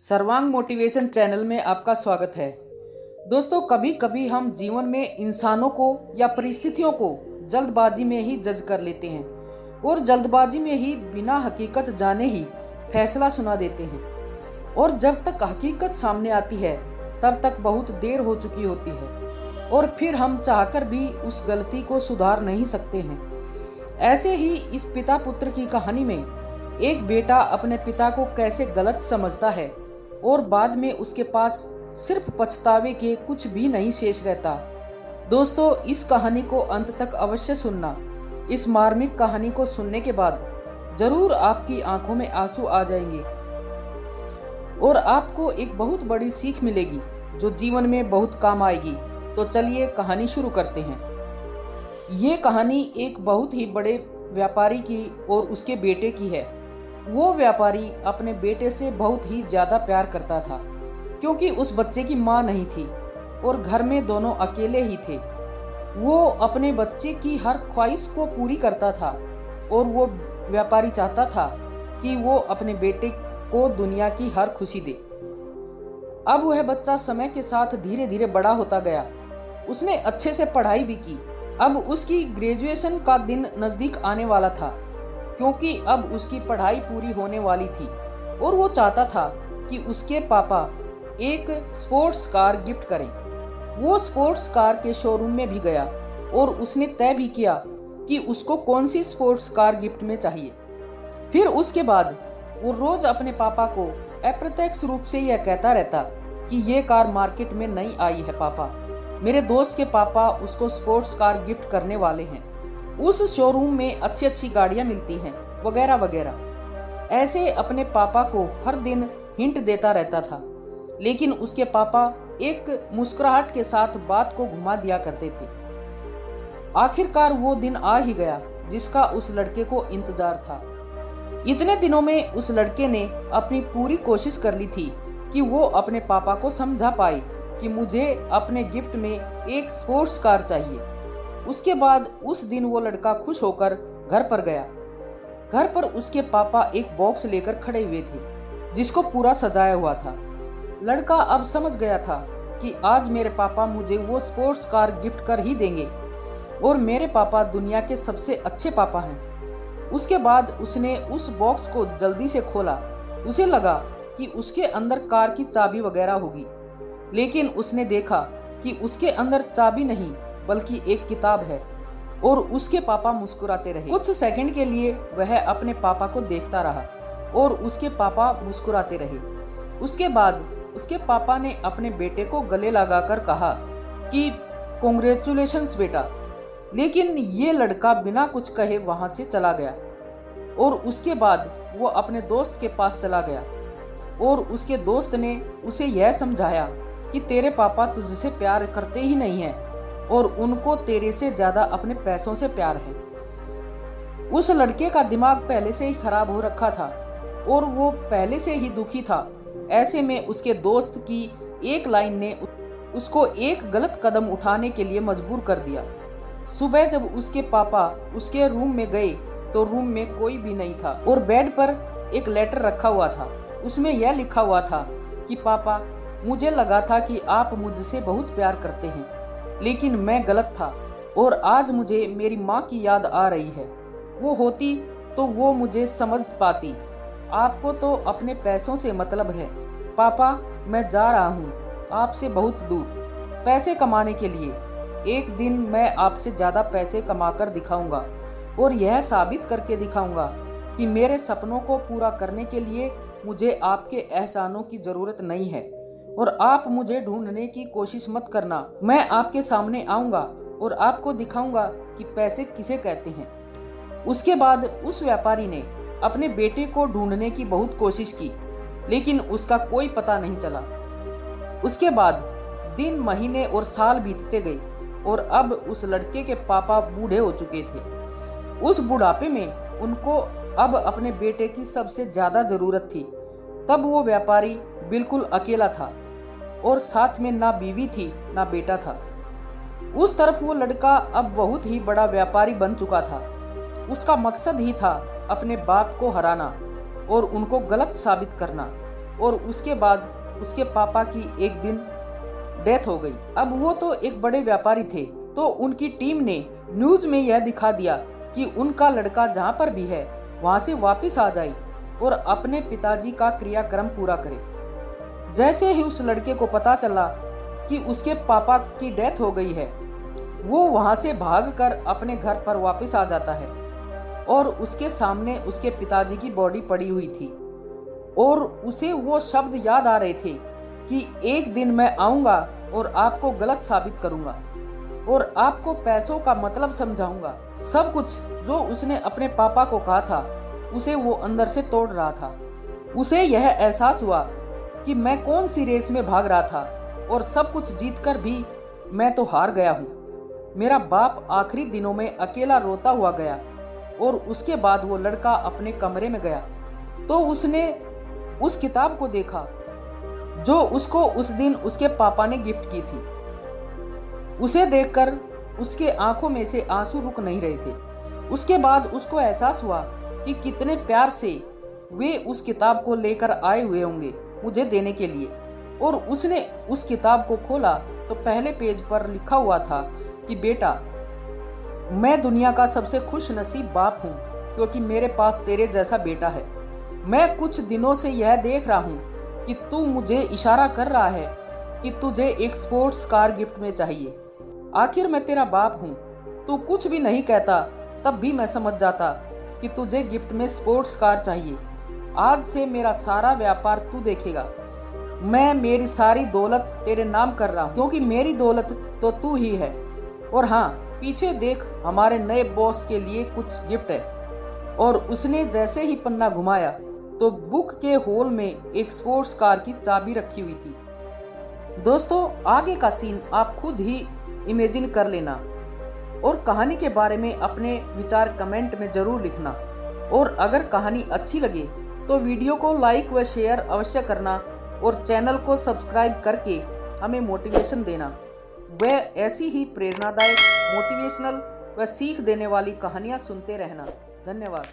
सर्वांग motivation channel में आपका स्वागत है। दोस्तों, कभी कभी हम जीवन में इंसानों को या परिस्थितियों को जल्दबाजी में ही जज कर लेते हैं और जल्दबाजी में ही बिना हकीकत जाने ही फैसला सुना देते हैं। और जब तक हकीकत सामने आती है तब तक बहुत देर हो चुकी होती है और फिर हम चाहकर भी उस गलती को सुधार नहीं सकते हैं। ऐसे ही इस पिता पुत्र की कहानी में एक बेटा अपने पिता को कैसे गलत समझता है और बाद में उसके पास सिर्फ पछतावे के कुछ भी नहीं शेष रहता। दोस्तों, इस कहानी को अंत तक अवश्य सुनना। इस मार्मिक कहानी को सुनने के बाद जरूर आपकी आंखों में आंसू आ जाएंगे और आपको एक बहुत बड़ी सीख मिलेगी जो जीवन में बहुत काम आएगी। तो चलिए कहानी शुरू करते हैं। ये कहानी एक बहुत ही बड़े व्यापारी की और उसके बेटे की है। वो व्यापारी अपने बेटे से बहुत ही ज्यादा प्यार करता था क्योंकि उस बच्चे की माँ नहीं थी और घर में दोनों अकेले ही थे। वो अपने बच्चे की हर ख्वाहिश को पूरी करता था और वो व्यापारी चाहता था कि वो अपने बेटे को दुनिया की हर खुशी दे। अब वह बच्चा समय के साथ धीरे धीरे बड़ा होता गया। उसने अच्छे से पढ़ाई भी की। अब उसकी ग्रेजुएशन का दिन नजदीक आने वाला था क्योंकि अब उसकी पढ़ाई पूरी होने वाली थी और वो चाहता था कि उसके पापा एक स्पोर्ट्स कार गिफ्ट करें। वो स्पोर्ट्स कार के शोरूम में भी गया और उसने तय भी किया कि उसको कौन सी स्पोर्ट्स कार गिफ्ट में चाहिए। फिर उसके बाद वो रोज अपने पापा को अप्रत्यक्ष रूप से यह कहता रहता कि ये कार मार्केट में नई आई है पापा, मेरे दोस्त के पापा उसको स्पोर्ट्स कार गिफ्ट करने वाले हैं, उस शोरूम में अच्छी अच्छी गाड़ियां मिलती हैं, वगैरह वगैरह। ऐसे अपने पापा को हर दिन हिंट देता रहता था, लेकिन उसके पापा एक मुस्कुराहट के साथ बात को घुमा दिया करते थे। आखिरकार वो दिन आ ही गया जिसका उस लड़के को इंतजार था। इतने दिनों में उस लड़के ने अपनी पूरी कोशिश कर ली थी कि वो अपने पापा को समझा पाए कि मुझे अपने गिफ्ट में एक स्पोर्ट्स कार चाहिए। उसके बाद उस दिन वो लड़का खुश होकर घर पर गया। घर पर उसके पापा एक बॉक्स लेकर खड़े हुए थे जिसको पूरा सजाया हुआ था। लड़का अब समझ गया था कि आज मेरे पापा मुझे वो स्पोर्ट्स कार गिफ्ट कर ही देंगे और मेरे पापा दुनिया के सबसे अच्छे पापा हैं। उसके बाद उसने उस बॉक्स को जल्दी से खोला। उसे लगा कि उसके अंदर कार की चाबी वगैरह होगी, लेकिन उसने देखा कि उसके अंदर चाबी नहीं बल्कि एक किताब है और उसके पापा मुस्कुराते रहे। कुछ सेकंड के लिए वह अपने पापा को देखता रहा और उसके पापा मुस्कुराते रहे। उसके बाद उसके पापा ने अपने बेटे को गले लगाकर कहा कि कॉन्ग्रेचुलेशंस बेटा। लेकिन ये लड़का बिना कुछ कहे वहां से चला गया और उसके बाद वो अपने दोस्त के पास चला गया और उसके दोस्त ने उसे यह समझाया कि तेरे पापा तुझसे प्यार करते ही नहीं हैं और उनको तेरे से ज्यादा अपने पैसों से प्यार है। उस लड़के का दिमाग पहले से ही खराब हो रखा था और वो पहले से ही दुखी था। ऐसे में उसके दोस्त की एक लाइन ने उसको एक गलत कदम उठाने के लिए मजबूर कर दिया। सुबह जब उसके पापा उसके रूम में गए तो रूम में कोई भी नहीं था और बेड पर एक लेटर रखा हुआ था। उसमें यह लिखा हुआ था कि पापा, मुझे लगा था कि आप मुझसे बहुत प्यार करते हैं, लेकिन मैं गलत था और आज मुझे मेरी माँ की याद आ रही है। वो होती तो वो मुझे समझ पाती। आपको तो अपने पैसों से मतलब है। पापा, मैं जा रहा हूँ आपसे बहुत दूर पैसे कमाने के लिए। एक दिन मैं आपसे ज़्यादा पैसे कमाकर दिखाऊंगा और यह साबित करके दिखाऊंगा कि मेरे सपनों को पूरा करने के लिए मुझे आपके एहसानों की ज़रूरत नहीं है और आप मुझे ढूंढने की कोशिश मत करना। मैं आपके सामने आऊंगा और आपको दिखाऊंगा कि पैसे किसे कहते हैं। उसके बाद उस व्यापारी ने अपने बेटे को ढूंढने की बहुत कोशिश की, लेकिन उसका कोई पता नहीं चला। उसके बाद दिन, महीने और साल बीतते गए और अब उस लड़के के पापा बूढ़े हो चुके थे। उस बुढ़ापे में उनको अब अपने बेटे की सबसे ज्यादा जरूरत थी। तब वो व्यापारी बिल्कुल अकेला था और साथ में ना बीवी थी ना बेटा था। उस तरफ वो लड़का अब बहुत ही बड़ा व्यापारी बन चुका था। उसका मकसद ही था अपने बाप को हराना और उनको गलत साबित करना। और उसके बाद उसके पापा की एक दिन डेथ हो गई। अब वो तो एक बड़े व्यापारी थे, तो उनकी टीम ने न्यूज में यह दिखा दिया कि उनका लड़का जहाँ पर भी है वहां से वापस आ जाए और अपने पिताजी का क्रियाक्रम पूरा करे। जैसे ही उस लड़के को पता चला कि उसके पापा की डेथ हो गई है, वो वहां से भागकर अपने घर पर वापस आ जाता है और उसके सामने उसके पिताजी की बॉडी पड़ी हुई थी और उसे वो शब्द याद आ रहे थे कि एक दिन मैं आऊंगा और आपको गलत साबित करूंगा और आपको पैसों का मतलब समझाऊंगा। सब कुछ जो उसने अपने पापा को कहा था उसे वो अंदर से तोड़ रहा था। उसे यह एहसास हुआ कि मैं कौन सी रेस में भाग रहा था और सब कुछ जीतकर भी मैं तो हार गया हूँ। मेरा बाप आखिरी दिनों में अकेला रोता हुआ गया और उसके बाद वो लड़का अपने कमरे में गया तो उसने उस किताब को देखा जो उसको उस दिन उसके पापा ने गिफ्ट की थी। उसे देखकर उसके आंखों में से आंसू रुक नहीं रहे थे। उसके बाद उसको एहसास हुआ कि कितने प्यार से वे उस किताब को लेकर आए हुए होंगे मुझे देने के लिए। और उसने उस किताब को खोला तो पहले पेज पर लिखा हुआ था कि बेटा, मैं दुनिया का सबसे खुश नसीब बाप हूँ क्योंकि मेरे पास तेरे जैसा बेटा है। मैं कुछ दिनों से यह देख रहा हूँ कि तू मुझे इशारा कर रहा है कि तुझे एक स्पोर्ट्स कार गिफ्ट में चाहिए। आखिर मैं तेरा बाप हूँ, तू कुछ भी नहीं कहता तब भी मैं समझ जाता कि तुझे गिफ्ट में स्पोर्ट्स कार चाहिए। आज से मेरा सारा व्यापार तू देखेगा। मैं मेरी सारी दौलत तेरे नाम कर रहा हूँ क्योंकि मेरी दौलत तो तू ही है। और हाँ, पीछे देख, हमारे नए बॉस के लिए कुछ गिफ्ट है। और उसने जैसे ही पन्ना घुमाया तो बुक के होल में एक स्पोर्ट्स कार की चाबी रखी हुई थी। दोस्तों, आगे का सीन आप खुद ही इमेजिन कर लेना और कहानी के बारे में अपने विचार कमेंट में जरूर लिखना। और अगर कहानी अच्छी लगे तो वीडियो को लाइक व शेयर अवश्य करना और चैनल को सब्सक्राइब करके हमें मोटिवेशन देना। वह ऐसी ही प्रेरणादायक, मोटिवेशनल व सीख देने वाली कहानियाँ सुनते रहना। धन्यवाद।